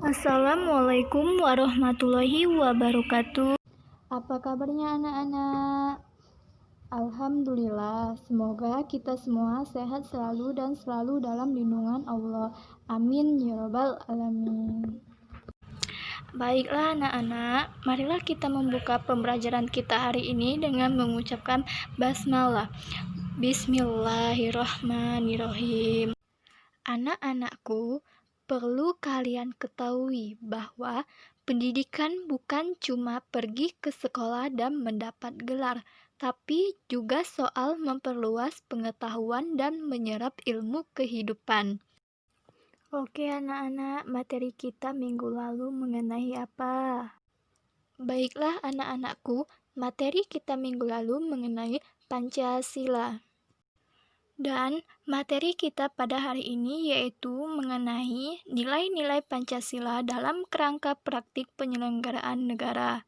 Assalamualaikum warahmatullahi wabarakatuh. Apa kabarnya anak-anak? Alhamdulillah, semoga kita semua sehat selalu dan selalu dalam lindungan Allah. Amin ya rabbal alamin. Baiklah anak-anak, marilah kita membuka pembelajaran kita hari ini dengan mengucapkan basmalah. Bismillahirrahmanirrahim. Anak-anakku, perlu kalian ketahui bahwa pendidikan bukan cuma pergi ke sekolah dan mendapat gelar, tapi juga soal memperluas pengetahuan dan menyerap ilmu kehidupan. Oke anak-anak, materi kita minggu lalu mengenai apa? Baiklah anak-anakku, materi kita minggu lalu mengenai Pancasila. Dan materi kita pada hari ini yaitu mengenai nilai-nilai Pancasila dalam kerangka praktik penyelenggaraan negara.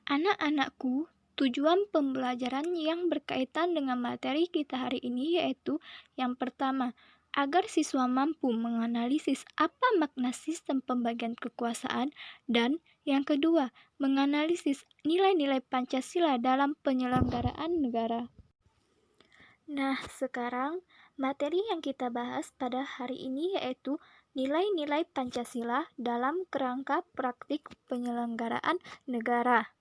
Anak-anakku, tujuan pembelajaran yang berkaitan dengan materi kita hari ini yaitu yang pertama, agar siswa mampu menganalisis apa makna sistem pembagian kekuasaan, dan yang kedua, menganalisis nilai-nilai Pancasila dalam penyelenggaraan negara. Nah, sekarang materi yang kita bahas pada hari ini yaitu nilai-nilai Pancasila dalam kerangka praktik penyelenggaraan negara.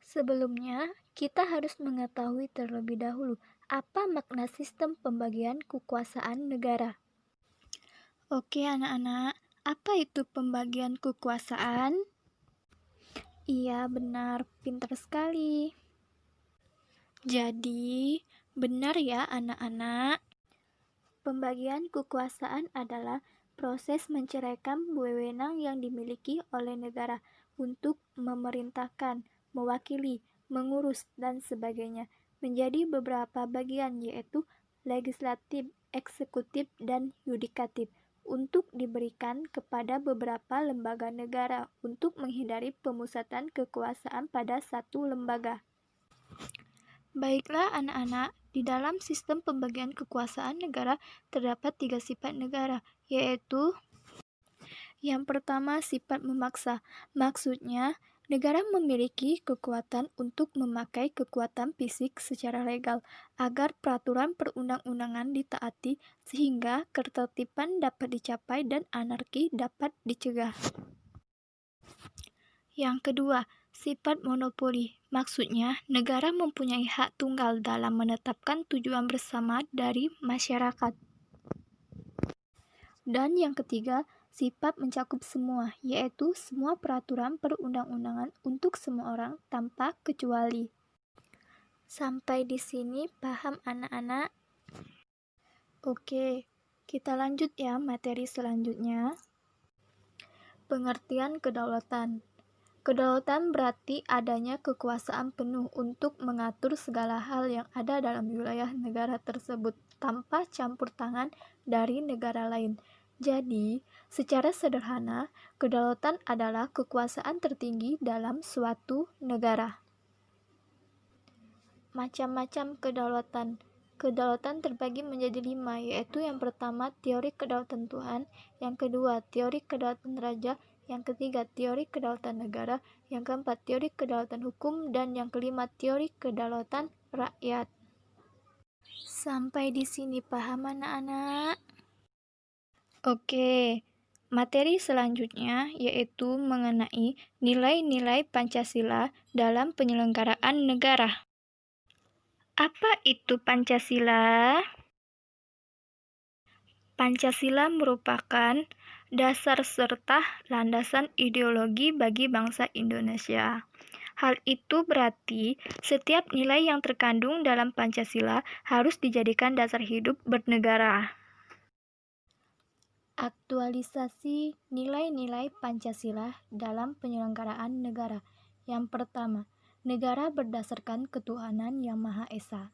Sebelumnya, kita harus mengetahui terlebih dahulu apa makna sistem pembagian kekuasaan negara. Oke anak-anak, apa itu pembagian kekuasaan? Iya, benar, pintar sekali. Jadi, benar ya anak-anak, pembagian kekuasaan adalah proses menceraikan wewenang yang dimiliki oleh negara untuk memerintahkan, mewakili, mengurus, dan sebagainya menjadi beberapa bagian yaitu legislatif, eksekutif, dan yudikatif untuk diberikan kepada beberapa lembaga negara untuk menghindari pemusatan kekuasaan pada satu lembaga. Baiklah anak-anak, di dalam sistem pembagian kekuasaan negara terdapat 3 sifat negara, yaitu yang pertama sifat memaksa. Maksudnya, negara memiliki kekuatan untuk memakai kekuatan fisik secara legal agar peraturan perundang-undangan ditaati sehingga ketertiban dapat dicapai dan anarki dapat dicegah. Yang kedua, sifat monopoli. Maksudnya, negara mempunyai hak tunggal dalam menetapkan tujuan bersama dari masyarakat. Dan yang ketiga, sifat mencakup semua, yaitu semua peraturan perundang-undangan untuk semua orang tanpa kecuali. Sampai di sini paham anak-anak? Oke, kita lanjut ya materi selanjutnya. Pengertian kedaulatan. Kedaulatan berarti adanya kekuasaan penuh untuk mengatur segala hal yang ada dalam wilayah negara tersebut tanpa campur tangan dari negara lain. Jadi, secara sederhana, kedaulatan adalah kekuasaan tertinggi dalam suatu negara. Macam-macam kedaulatan. Kedaulatan terbagi menjadi 5, yaitu yang pertama teori kedaulatan Tuhan, yang kedua teori kedaulatan raja, yang ketiga teori kedaulatan negara, yang keempat teori kedaulatan hukum, dan yang kelima teori kedaulatan rakyat. Sampai di sini paham anak-anak? Oke, materi selanjutnya yaitu mengenai nilai-nilai Pancasila dalam penyelenggaraan negara. Apa itu Pancasila? Pancasila merupakan dasar serta landasan ideologi bagi bangsa Indonesia. Hal itu berarti setiap nilai yang terkandung dalam Pancasila harus dijadikan dasar hidup bernegara. Aktualisasi nilai-nilai Pancasila dalam penyelenggaraan negara. Yang pertama, negara berdasarkan ketuhanan yang Maha Esa.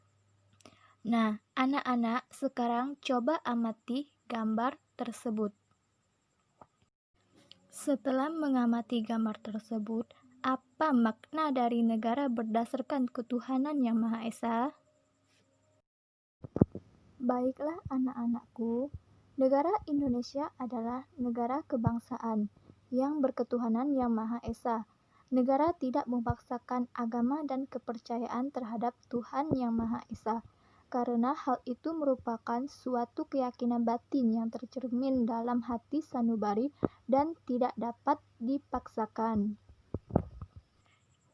Nah, anak-anak sekarang coba amati gambar tersebut. Setelah mengamati gambar tersebut, apa makna dari negara berdasarkan ketuhanan yang Maha Esa? Baiklah anak-anakku, Negara Indonesia adalah negara kebangsaan yang berketuhanan Yang Maha Esa. Negara tidak memaksakan agama dan kepercayaan terhadap Tuhan Yang Maha Esa, karena hal itu merupakan suatu keyakinan batin yang tercermin dalam hati sanubari dan tidak dapat dipaksakan.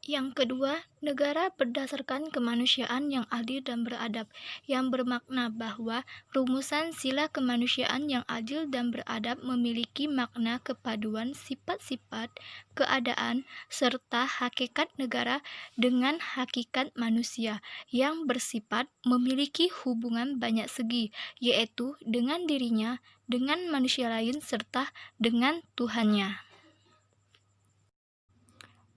Yang kedua, negara berdasarkan kemanusiaan yang adil dan beradab, yang bermakna bahwa rumusan sila kemanusiaan yang adil dan beradab memiliki makna kepaduan sifat-sifat, keadaan, serta hakikat negara dengan hakikat manusia yang bersifat memiliki hubungan banyak segi, yaitu dengan dirinya, dengan manusia lain, serta dengan Tuhannya.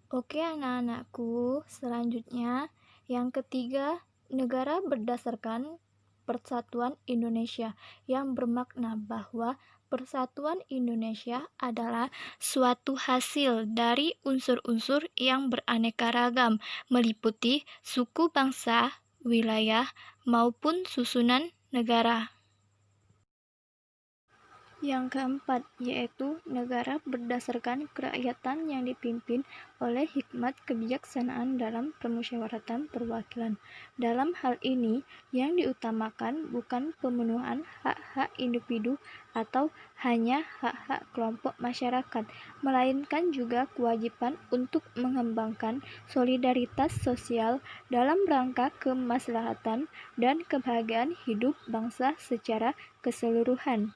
Oke anak-anakku, selanjutnya yang ketiga, negara berdasarkan Persatuan Indonesia yang bermakna bahwa Persatuan Indonesia adalah suatu hasil dari unsur-unsur yang beraneka ragam, meliputi suku bangsa, wilayah, maupun susunan negara. Yang keempat, yaitu negara berdasarkan kerakyatan yang dipimpin oleh hikmat kebijaksanaan dalam permusyawaratan perwakilan. Dalam hal ini, yang diutamakan bukan pemenuhan hak-hak individu atau hanya hak-hak kelompok masyarakat, melainkan juga kewajiban untuk mengembangkan solidaritas sosial dalam rangka kemaslahatan dan kebahagiaan hidup bangsa secara keseluruhan.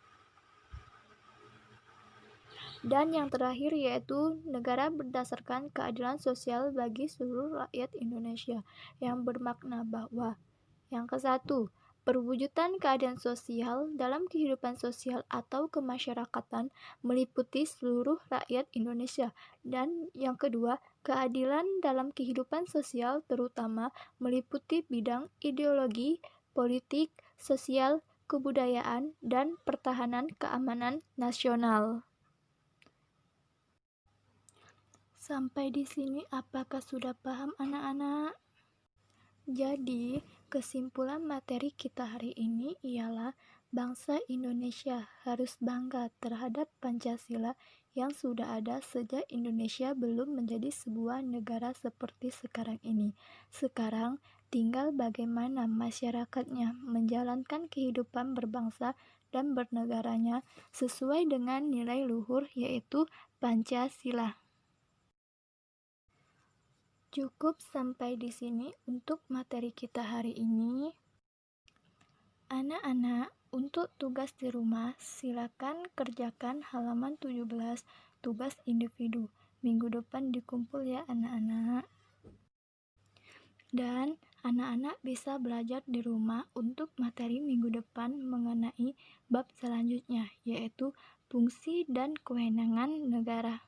Dan yang terakhir yaitu negara berdasarkan keadilan sosial bagi seluruh rakyat Indonesia, yang bermakna bahwa yang ke-1, perwujudan keadilan sosial dalam kehidupan sosial atau kemasyarakatan meliputi seluruh rakyat Indonesia. Dan yang kedua, keadilan dalam kehidupan sosial terutama meliputi bidang ideologi, politik, sosial, kebudayaan, dan pertahanan keamanan nasional. Sampai di sini apakah sudah paham anak-anak? Jadi, kesimpulan materi kita hari ini ialah bangsa Indonesia harus bangga terhadap Pancasila yang sudah ada sejak Indonesia belum menjadi sebuah negara seperti sekarang ini. Sekarang, tinggal bagaimana masyarakatnya menjalankan kehidupan berbangsa dan bernegaranya sesuai dengan nilai luhur yaitu Pancasila. Cukup sampai di sini untuk materi kita hari ini. Anak-anak, untuk tugas di rumah, silakan kerjakan halaman 17, tugas individu. Minggu depan dikumpul ya anak-anak. Dan anak-anak bisa belajar di rumah untuk materi minggu depan mengenai bab selanjutnya, yaitu fungsi dan kewenangan negara.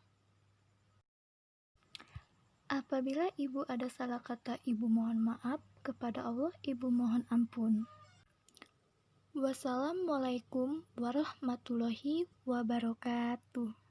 Apabila ibu ada salah kata, ibu mohon maaf. Kepada Allah, ibu mohon ampun. Wassalamualaikum warahmatullahi wabarakatuh.